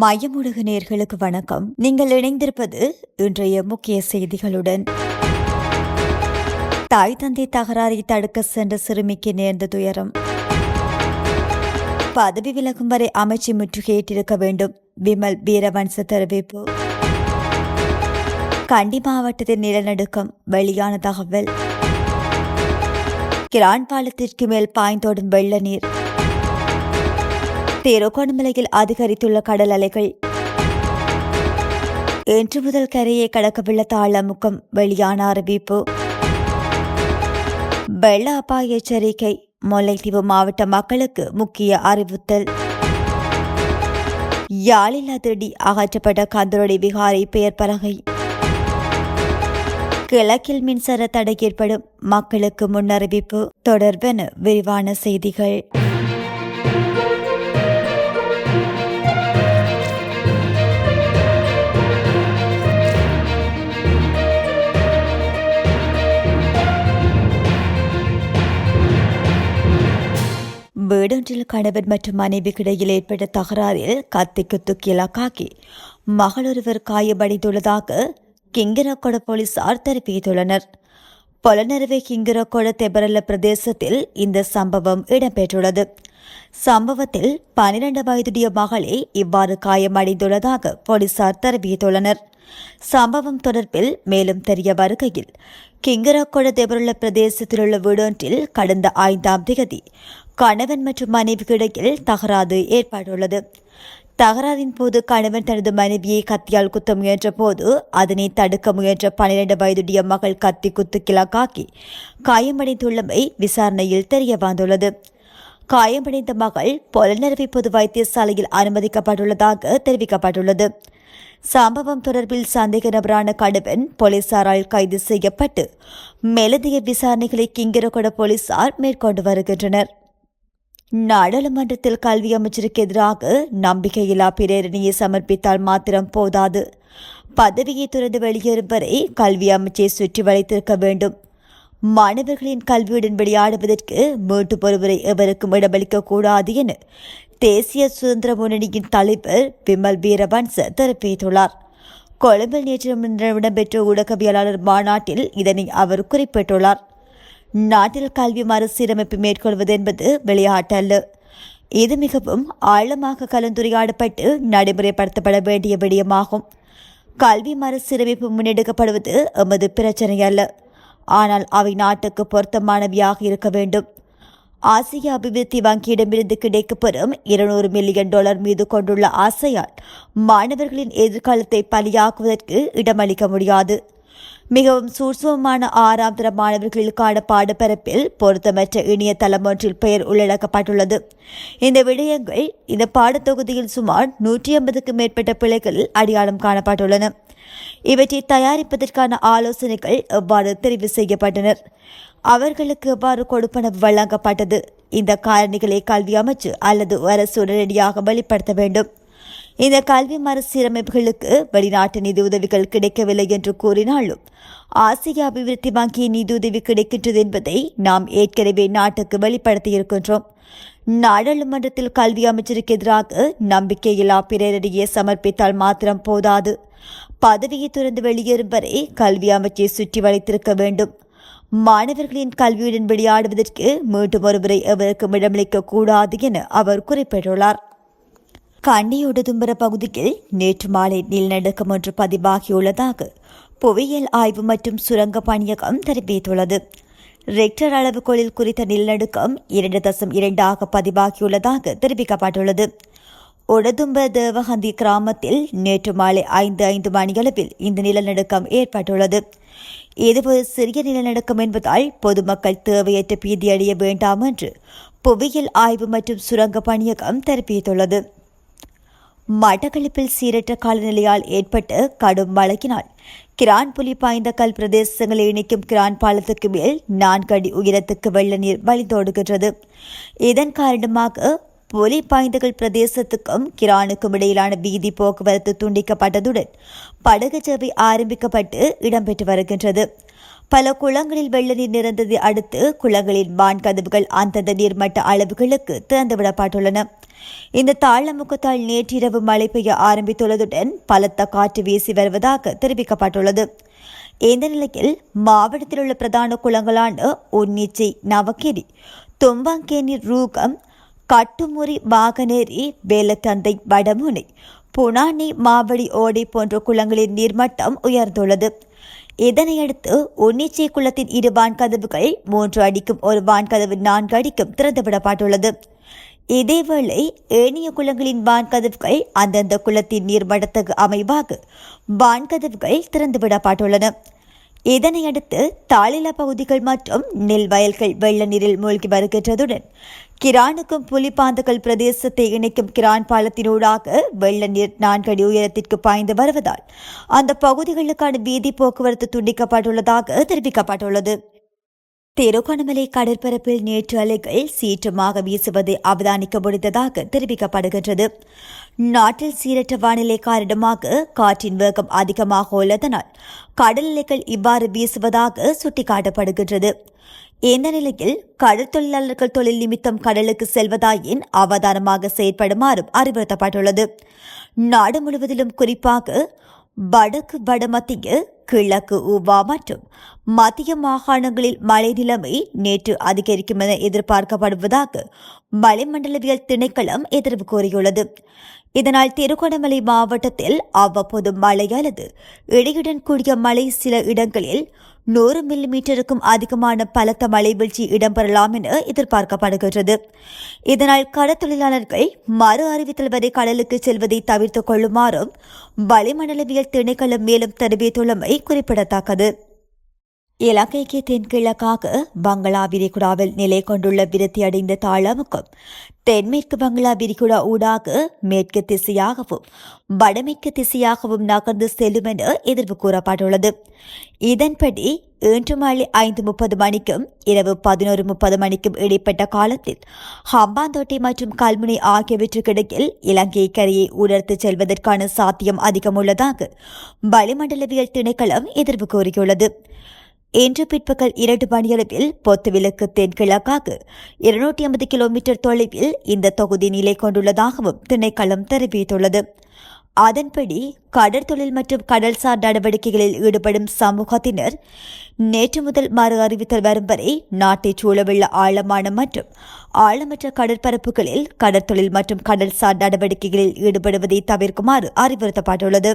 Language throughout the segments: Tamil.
மையமுடுகு நேர்களுக்கு வணக்கம். நீங்கள் இணைந்திருப்பது இன்றைய முக்கிய செய்திகளுடன். தாய் தந்தை தகராறை தடுக்க சென்ற சிறுமிக்கு நேர்ந்த துயரம். பதவி விலகும் வரை அமைச்சு முற்றுகையிட்டிருக்க வேண்டும். விமல் வீரவன்ச தெரிவிப்பு. கண்டி மாவட்டத்தில் நிலநடுக்கம் வெளியான தகவல். கிரான் பாலத்திற்கு மேல் பாய்ந்தோடும் வெள்ள நீர். திருகோணமலையில் அதிகரித்துள்ள கடல் அலைகள். இன்று முதல் கரையை கடக்கவுள்ள தாளமுகம் வெளியான அறிவிப்பு. வெள்ள அபாய எச்சரிக்கை. முல்லைத்தீவு மாவட்ட மக்களுக்கு முக்கிய அறிவுறுத்தல். யாழில் அதிரடி அகற்றப்பட்ட கந்தரோடி விகாரை பெயர் பலகை. கிழக்கில் மின்சார தடை ஏற்படும் மக்களுக்கு முன்னறிவிப்பு. தொடர்பென விரிவான செய்திகள். வீடொன்றில் கணவன் மற்றும் மனைவிக்கிடையில் ஏற்பட்ட தகராறில் கத்திக்கு துக்கியலாக்கி மகளொருவர் காயமடைந்துள்ளதாக கிங்கரகொட போலீசார் தெரிவித்துள்ளனர். பொலனறுவை கிங்கரகொட தெபரல பிரதேசத்தில் இந்த சம்பவம் இடம்பெற்றுள்ளது. சம்பவத்தில் 12 வயதுடைய மகளே இவ்வாறு காயமடைந்துள்ளதாக போலீசார் தெரிவித்துள்ளனர். சம்பவம் தொடர்பில் மேலும் தெரிய வருகையில் கிங்கரகொட தெபரல பிரதேசத்தில் உள்ள வீடொன்றில் கடந்த 5ஆம் தேதி கணவன் மற்றும் மனைவிக்கிடையில் தகராறு ஏற்பட்டுள்ளது. தகராறின் போது கணவன் தனது மனைவியை கத்தியால் குத்த முயன்ற போது அதனை தடுக்க முயன்ற 12 வயதுடைய மகள் கத்தி குத்துக்கிழக்காக்கி காயமடைந்துள்ளமை விசாரணையில் தெரிய வந்துள்ளது. காயமடைந்த மகள் பொலனறுவை பொது வைத்தியசாலையில் அனுமதிக்கப்பட்டுள்ளதாக தெரிவிக்கப்பட்டுள்ளது. சம்பவம் தொடர்பில் சந்தேக நபரான கணவன் போலீசாரால் கைது செய்யப்பட்டு மேலதிக விசாரணைகளை கிங்கரகொட போலீசார் மேற்கொண்டு வருகின்றனர். நாடாளுமன்றத்தில் கல்வி அமைச்சருக்கு எதிராக நம்பிக்கையில்லா பிரேரணையை சமர்ப்பித்தால் மாத்திரம் போதாது. பதவியை துறந்து வெளியேறும் வரை கல்வி அமைச்சை சுற்றி வளைத்திருக்க வேண்டும். மாணவர்களின் கல்வியுடன் விளையாடுவதற்கு மீண்டும் ஒருவரை எவருக்கும் இடமளிக்க கூடாது என தேசிய சுதந்திர முன்னணியின் தலைவர் விமல் வீரவன்ச தெரிவித்துள்ளார். கொழும்பில் நேற்று இடம்பெற்ற ஊடகவியலாளர் மாநாட்டில் இதனை அவர் குறிப்பிட்டுள்ளார். நாட்டில் கல்வி மறுசீரமைப்பு மேற்கொள்வது என்பது விளையாட்டல்ல. இது மிகவும் ஆழமாக கலந்துரையாடப்பட்டு நடைமுறைப்படுத்தப்பட வேண்டிய விடயமாகும். கல்வி மறுசீரமைப்பு முன்னெடுக்கப்படுவது எமது பிரச்சனை அல்ல, ஆனால் அவை நாட்டுக்கு பொருத்தமானவையாக இருக்க வேண்டும். ஆசிய அபிவிருத்தி வங்கியிடமிருந்து கிடைக்கப்பெறும் $200 மில்லியன் மீது கொண்டுள்ள ஆசையால் மாணவர்களின் எதிர்காலத்தை பலியாக்குவதற்கு இடமளிக்க முடியாது. மிகவும் சூட்சுமமான 6ஆம் தர மாணவர்களுக்கான பாடப்பரப்பில் பொருத்தமற்ற இணையதளம் ஒன்றில் பெயர் உள்ளடக்கப்பட்டுள்ளது. இந்த விடயங்கள் இந்த பாடத்தொகுதியில் சுமார் 150க்கும் மேற்பட்ட பிழைகள் அடையாளம் காணப்பட்டுள்ளன. இவற்றை தயாரிப்பதற்கான ஆலோசனைகள் எவ்வாறு தெரிவு செய்யப்பட்டனர், அவர்களுக்கு எவ்வாறு கொடுப்பனவு வழங்கப்பட்டது, இந்த காரணிகளை கல்வி அமைச்சு அல்லது அரசு உடனடியாக வெளிப்படுத்த வேண்டும். இந்த கல்வி மறுசீரமைப்புகளுக்கு வெளிநாட்டு நிதியுதவிகள் கிடைக்கவில்லை என்று கூறினாலும் ஆசிய அபிவிருத்தி வங்கியின் நிதியுதவி கிடைக்கின்றது என்பதை நாம் ஏற்கனவே நாட்டுக்கு வெளிப்படுத்தியிருக்கின்றோம். நாடாளுமன்றத்தில் கல்வி அமைச்சருக்கு எதிராக நம்பிக்கையில்லா பிரேரணையை சமர்ப்பித்தால் மாத்திரம் போதாது. பதவியை துறந்து வெளியேறும் வரை கல்வி அமைச்சை சுற்றி வளைத்திருக்க வேண்டும். மாணவர்களின் கல்வியுடன் விளையாடுவதற்கு மீண்டும் ஒருவரை எவருக்கும் இடமளிக்க கூடாது என அவர் குறிப்பிட்டுள்ளார். கண்டியோடுதும்பர பகுதியில் நேற்று மாலை நிலநடுக்கம் ஒன்று பதிவாகியுள்ளதாக புவியியல் ஆய்வு மற்றும் சுரங்க பணியகம் தெரிவித்துள்ளது. ரெக்டர் அளவுகோலில் குறித்த நிலநடுக்கம் 2.2 பதிவாகியுள்ளதாக தெரிவிக்கப்பட்டுள்ளது. ஒடதும்ப தேவகந்தி கிராமத்தில் நேற்று மாலை 5:05 மணியளவில் இந்த நிலநடுக்கம் ஏற்பட்டுள்ளது. இது ஒரு சிறிய நிலநடுக்கம் என்பதால் பொதுமக்கள் தேவையற்ற பீதியடைய வேண்டாம் என்று புவியியல் ஆய்வு மற்றும் சுரங்க பணியகம் தெரிவித்துள்ளது. மட்டக்களப்பில் சீரற்ற காலநிலையால் ஏற்பட்ட கடும் மழையினால் கிரான் புலி பாய்ந்தக்கல் பிரதேசங்களை இணைக்கும் கிரான் பாலத்துக்கு மேல் 4 அடி உயரத்துக்கு வெள்ள நீர் வழிந்தோடுகின்றது. இதன் காரணமாக புலி பாய்ந்தகல் பிரதேசத்துக்கும் கிரானுக்கும் இடையிலான வீதி போக்குவரத்து துண்டிக்கப்பட்டதுடன் படகு சேவை ஆரம்பிக்கப்பட்டு இடம்பெற்று வருகின்றது. பல குளங்களில் வெள்ள நீர் நிறந்ததை அடுத்து குளங்களின் வான்கதவுகள் அந்தந்த நீர்மட்ட அளவுகளுக்கு திறந்துவிடப்பட்டுள்ளன. இந்த தாழ்முகத்தால் நேற்றிரவு மழை பெய்ய ஆரம்பித்துள்ளதுடன் பலத்த காற்று வீசி வருவதாக தெரிவிக்கப்பட்டுள்ளது. இந்த நிலையில் மாவட்டத்தில் உள்ள பிரதான குளங்களான உன்னிச்சை, நவகிரி, தும்பாங்கேணி, ரூகம், கட்டுமுறி, வாகனேரி, வேலத்தந்தை, வடமுனை, புனானி, மாவடி, ஓடை போன்ற குளங்களின் நீர்மட்டம் உயர்ந்துள்ளது. இதனையடுத்து உன்னிச்சை குளத்தின் 2 வான்கதவுகள் 3 அடிக்கும் 1 வான்கதவு 4 அடிக்கும் திறந்துவிடப்பட்டுள்ளது. இதேவேளை ஏனைய குளங்களின் வான்கதவுகள் அந்தந்த குளத்தின் நீர்மட்டத்துக்கு அமைவாக வான்கதவுகள் திறந்துவிடப்பட்டுள்ளன. இதனையடுத்து தாளில பகுதிகள் மற்றும் நெல் வயல்கள் வெள்ள நீரில் மூழ்கி வருகின்றதுடன் கிரானுக்கும் புலிப்பாந்தகல் பிரதேசத்தை இணைக்கும் கிரான் பாலத்தினூடாக வெள்ள நீர் 4 அடி உயரத்திற்கு பாய்ந்து வருவதால் அந்த பகுதிகளுக்கான வீதி போக்குவரத்து துண்டிக்கப்பட்டுள்ளதாக தெரிவிக்கப்பட்டுள்ளது. திருகோணமலை கடற்பரப்பில் நேற்று அலைகள் சீற்றமாக வீசுவதை அவதானிக்க முடிந்ததாக தெரிவிக்கப்படுகின்றது. நாட்டில் சீரற்ற வானிலை காரணமாக காற்றின் வேகம் அதிகமாக உள்ளதனால் கடல் அலைகள் இவ்வாறு வீசுவதாக சுட்டிக்காட்டப்படுகின்றது. இந்த நிலையில் கடற்தொழிலாளர்கள் தொழில் நிமித்தம் கடலுக்கு செல்வதாயின் அவதானமாக செயற்படுமாறும் அறிவுறுத்தப்பட்டுள்ளது. நாடு முழுவதிலும் குறிப்பாக வடக்கு, வடமத்திய, கிழக்கு, ஊவா மற்றும் மத்திய மாகாணங்களில் மழை நிலைமை நேற்று அதிகரிக்கும் என எதிர்பார்க்கப்படுவதாக வளிமண்டலவியல் திணைக்களம் எதிர்வு கூறியுள்ளது. இதனால் திருகோணமலை மாவட்டத்தில் அவ்வப்போது மழை அல்லது இடியுடன் கூடிய மழை, சில இடங்களில் 100 மில்லிமீட்டருக்கும் அதிகமான பலத்த மழை வீழ்ச்சி இடம்பெறலாம் என எதிர்பார்க்கப்படுகின்றது. இதனால் கடற்தொழிலாளர்கள் மறு அறிவித்தல் வரை கடலுக்கு செல்வதை தவிர்த்துக் கொள்ளுமாறும் வளிமண்டலவியல் திணைக்களம் மேலும் தெரிவித்துள்ளமை குறிப்பிடத்தக்கது. இலங்கைக்கு தென்கிழக்காக பங்களா விரிகுடாவில் நிலை கொண்டுள்ள விருத்தியடைந்த தாளமுக்கம் தென்மேற்கு பங்களா விரிகுடா ஊடாக மேற்கு திசையாகவும் வடமேற்கு திசையாகவும் நகர்ந்து செல்லும் என எதிர்வு கூறப்பட்டுள்ளது. இதன்படி இன்று மாலை 5:30 மணிக்கும் இரவு 11:30 மணிக்கும் இடைப்பட்ட காலத்தில் ஹம்பாந்தோட்டை மற்றும் கல்முனை ஆகியவற்றுக்கிடையில் இலங்கை கரையை உணர்த்துச் செல்வதற்கான சாத்தியம் அதிகம் உள்ளதாக வளிமண்டலவியல் திணைக்களம் எதிர்வு கூறியுள்ளது. இன்று பிற்பகல் 2 மணியளவில் பொத்துவிலுக்கு தென்கிழக்காக 250 கிலோமீட்டர் தொலைவில் இந்த தொகுதி நிலை கொண்டுள்ளதாகவும் திணைக்களம் தெரிவித்துள்ளது. அதன்படி கடற்தொழில் மற்றும் கடல்சார் நடவடிக்கைகளில் ஈடுபடும் சமூகத்தினர் நேற்று முதல் மறு அறிவித்தல் வரும் வரை நாட்டைச் சூழவுள்ள ஆழமான மற்றும் ஆழமற்ற கடற்பரப்புகளில் கடற்தொழில் மற்றும் கடல்சார் நடவடிக்கைகளில் ஈடுபடுவதை தவிர்க்குமாறு அறிவுறுத்தப்பட்டுள்ளது.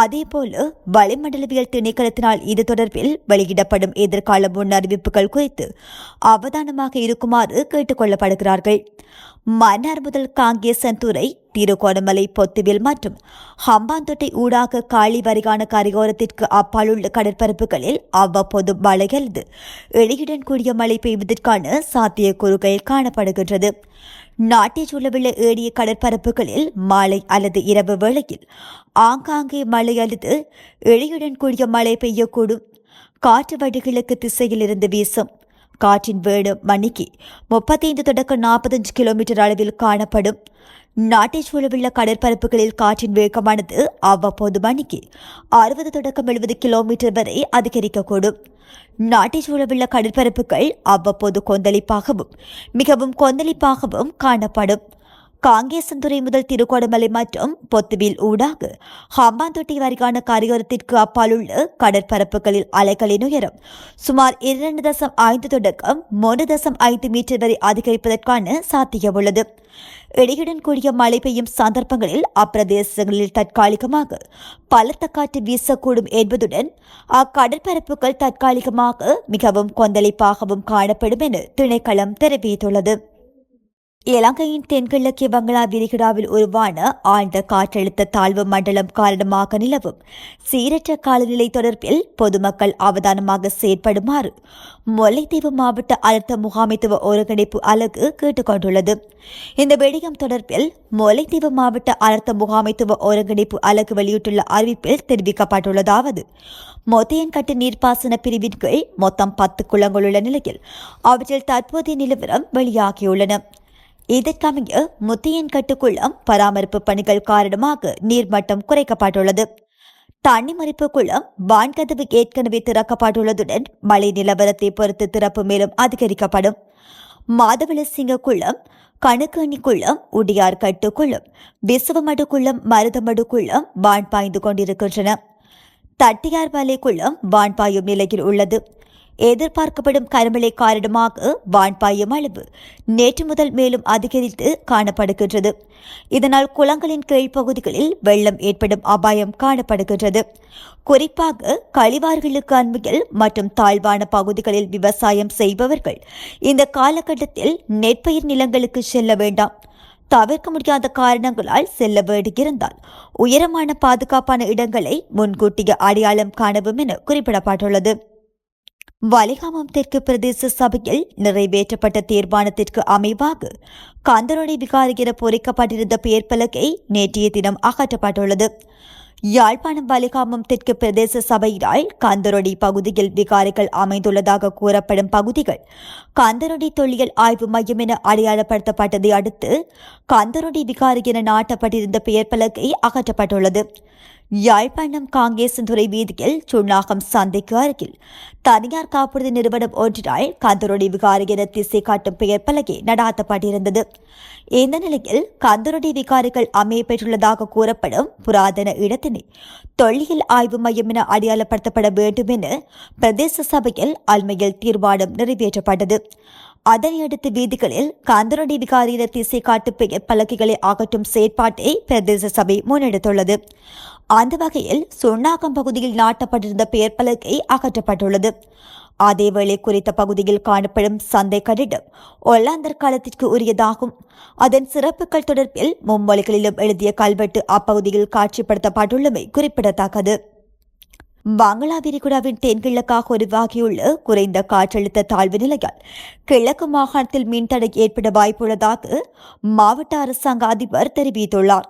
அதேபோல வளிமண்டலவியல் திணைக்களத்தினால் இது தொடர்பில் வெளியிடப்படும் எதிர்கால முன்னறிவிப்புகள் குறித்து அவதானமாக இருக்குமாறு கேட்டுக் கொள்ளப்படுகிறார்கள். மன்னார் முதல் காங்கேசன்துறை, திருகோணமலை, பொத்துவில் மற்றும் ஹம்பாந்தோட்டை ஊடாக காளி வரைகான கரையோரத்திற்கு அப்பால் உள்ள கடற்பரப்புகளில் அவ்வப்போது மழை அல்லது இடியுடன் கூடிய மழை பெய்வதற்கான சாத்தியக்கூறுகள் காணப்படுகின்றது. நாட்டைச் சூழவுள்ள ஏடிய கடற்பரப்புகளில் மாலை அல்லது இரவு வேளையில் ஆங்காங்கே மழை அல்லது இடியுடன் கூடிய மழை பெய்யக்கூடும். காற்று வடகிழக்கு திசையில் இருந்து வீசும். காற்றின் வேகம் மணிக்கு 35 தொடக்கம் 45 கிலோமீட்டர் அளவில் காணப்படும். நாட்டைச் சூழவுள்ள கடற்பரப்புகளில் காற்றின் வேகமானது அவ்வப்போது மணிக்கு 60 தொடக்கம் 70 கிலோமீட்டர் வரை அதிகரிக்கக்கூடும். நாட்டைச் சூழவுள்ள கடற்பரப்புகள் அவ்வப்போது கொந்தளிப்பாகவும் மிகவும் கொந்தளிப்பாகவும் காணப்படும். காங்கேசன்துறை முதல் திருகோணமலை மற்றும் பொத்துவில் ஊடாக ஹம்பாந்தோட்டை வரைக்கான கரையோரத்திற்கு அப்பால் உள்ள கடற்பரப்புகளில் அலைகளின் உயரம் சுமார் 2.5 தொடக்கம் 3.5 மீட்டர் வரை அதிகரிப்பதற்கான சாத்தியம் உள்ளது. இடியுடன் கூடிய மழை பெய்யும் சந்தர்ப்பங்களில் அப்பிரதேசங்களில் தற்காலிகமாக பலத்த காற்று வீசக்கூடும் என்பதுடன் அக்கடற்பரப்புகள் தற்காலிகமாக மிகவும் கொந்தளிப்பாகவும் காணப்படும் என திணைக்களம் தெரிவித்துள்ளது. இலங்கையின் தென்கிழக்கு பங்களா விரிகுடாவில் உருவான ஆழ்ந்த காற்றழுத்த தாழ்வு மண்டலம் காரணமாக நிலவும் சீரற்ற காலநிலை தொடர்பில் பொதுமக்கள் அவதானமாக செயற்படுமாறு முல்லைத்தீவு மாவட்ட அழுத்த முகாமைத்துவ ஒருங்கிணைப்பு அலகு கேட்டுக் கொண்டுள்ளது. இந்த விடயம் தொடர்பில் முல்லைத்தீவு மாவட்ட அழுத்த முகாமைத்துவ ஒருங்கிணைப்பு அலகு வெளியிட்டுள்ள அறிவிப்பில் தெரிவிக்கப்பட்டுள்ளதாவது: மொத்தையன்கட்டு நீர்ப்பாசன பிரிவின் கீழ் மொத்தம் 10 குளங்கள் உள்ள நிலையில் அவற்றில் தற்போதைய நிலவரம் வெளியாகியுள்ளன. இதற்கமைய முத்தையன்கட்டு குளம் பராமரிப்பு பணிகள் காரணமாக நீர்மட்டம் குறைக்கப்பட்டுள்ளது. தண்ணிமறிப்பு குளம் வான்கதவு ஏற்கனவே திறக்கப்பட்டுள்ளதுடன் மழை நிலவரத்தை பொறுத்து திறப்பு மேலும் அதிகரிக்கப்படும். மாதவளசிங்க குளம், கணுக்கணி குளம், உடியார்கட்டு குளம், விசுவமடு குளம், மருதமடு குளம் வான் பாய்ந்து கொண்டிருக்கின்றன. தட்டியார்பாலை குளம் வான்பாயும் நிலையில் உள்ளது. எதிர்பார்க்கப்படும் கருமழை காரணமாக வான்பாயும் அளவு நேற்று முதல் மேலும் அதிகரித்து காணப்படுகின்றது. இதனால் குளங்களின் கீழ்ப்பகுதிகளில் வெள்ளம் ஏற்படும் அபாயம் காணப்படுகின்றது. குறிப்பாக கழிவார்களுக்கு அண்மையில் மற்றும் தாழ்வான பகுதிகளில் விவசாயம் செய்பவர்கள் இந்த காலகட்டத்தில் நெற்பயிர் நிலங்களுக்கு செல்ல வேண்டாம். தவிர்க்க முடியாத காரணங்களால் செல்ல வேண்டியிருந்தால் உயரமான பாதுகாப்பான இடங்களை முன்கூட்டிய அடையாளம் காணவும் என குறிப்பிடப்பட்டுள்ளது. வலிகாமம் தெற்கு பிரதேச சபையில் நிறைவேற்றப்பட்ட தீர்மானத்திற்கு அமைவாக கந்தரோடை விகாரி என பொறிக்கப்பட்டிருந்த பெயர் பலகை நேற்றைய தினம் அகற்றப்பட்டுள்ளது. யாழ்ப்பாணம் வலிகாமம் தெற்கு பிரதேச சபையினால் கந்தரொடி பகுதியில் விகாரிகள் அமைந்துள்ளதாக கூறப்படும் பகுதிகள் கந்தரொடி தொல்லியல் ஆய்வு மையம் என அடையாளப்படுத்தப்பட்டதை அடுத்து கந்தரொடி விகாரி என நாட்டப்பட்டிருந்த பெயர் பலகை அகற்றப்பட்டுள்ளது. யாழ்ப்பாணம் காங்கேசன்துறை வீதியில் சுண்ணாகம் சந்தைக்கு அருகில் தனியார் காப்புறுதி நிறுவனம் ஒன்றினால் கந்தரொடி விகாரி என திசை காட்டும் பெயர் பலகை நடாத்தப்பட்டிருந்தது. இந்த நிலையில் கந்தரொடி விகாரிகள் அமைய பெற்றுள்ளதாக கூறப்படும் புராதன இடத்தினை தொல்லியல் ஆய்வு மையம் என அடையாளப்படுத்தப்பட வேண்டும் என பிரதேச சபையில் அண்மையில் தீர்மானம் நிறைவேற்றப்பட்டது. அதனையடுத்து வீதிகளில் கந்தரொடி விகாரியின திசை காட்டு பெயர் பலகைகளை அகற்றும் செயற்பாட்டை பிரதேச சபை முன்னெடுத்துள்ளது. அந்த வகையில் சுண்ணாகம் பகுதியில் நாட்டப்பட்டிருந்த பெயர் பலகை அகற்றப்பட்டுள்ளது. அதேவேளை குறித்த பகுதியில் காணப்படும் சந்தை கட்டிடம் ஒல்லாந்தர் காலத்திற்கு உரியதாகும். அதன் சிறப்புகள் தொடர்பில் மும்மொழிகளிலும் எழுதிய கல்வெட்டு அப்பகுதியில் காட்சிப்படுத்தப்பட்டுள்ளமை குறிப்பிடத்தக்கது. வங்களா விரிகுடாவின் தென்கிழக்காக உருவாகியுள்ள குறைந்த காற்றழுத்த தாழ்வு நிலையால் கிழக்கு மாகாணத்தில் மின்தடை ஏற்பட வாய்ப்புள்ளதாக மாவட்ட அரசாங்க அதிபர் தெரிவித்துள்ளார்.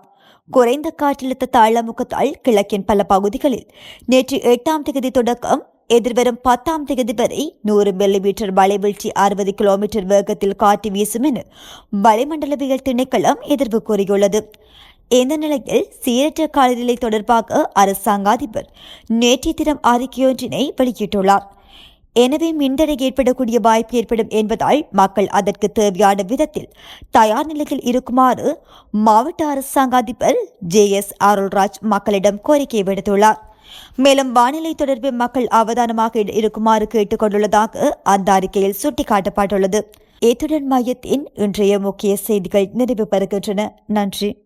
குறைந்த காற்றழுத்த தாழ்முகத்தால் கிழக்கின் பல பகுதிகளில் நேற்று 8ஆம் தேதி தொடக்கம் எதிர்வரும் 10ஆம் தேதி வரை 100 மில்லிமீட்டர் மழைவீழ்ச்சி 60 கிலோமீட்டர் வேகத்தில் காற்று வீசும் என வளிமண்டலவியல் திணைக்களம் எதிர்வு கூறியுள்ளது. இந்த நிலையில் சீரற்ற காலநிலை தொடர்பாக அரசாங்க அதிபர் நேற்றைய தினம் அறிக்கையொன்றினை வெளியிட்டுள்ளார். எனவே மின்தடை ஏற்படக்கூடிய வாய்ப்பு ஏற்படும் என்பதால் மக்கள் அதற்கு தேவையான விதத்தில் தயார் நிலையில் இருக்குமாறு மாவட்ட அரசாங்க அதிபர் JS அருள்ராஜ் மக்களிடம் கோரிக்கை விடுத்துள்ளார். மேலும் வானிலை தொடர்பில் மக்கள் அவதானமாக இருக்குமாறு கேட்டுக் கொண்டுள்ளதாக அந்த அறிக்கையில் சுட்டிக்காட்டப்பட்டுள்ளது. இத்துடன் மையத்தின் இன்றைய முக்கிய செய்திகள் நிறைவு பெறுகின்றன. நன்றி.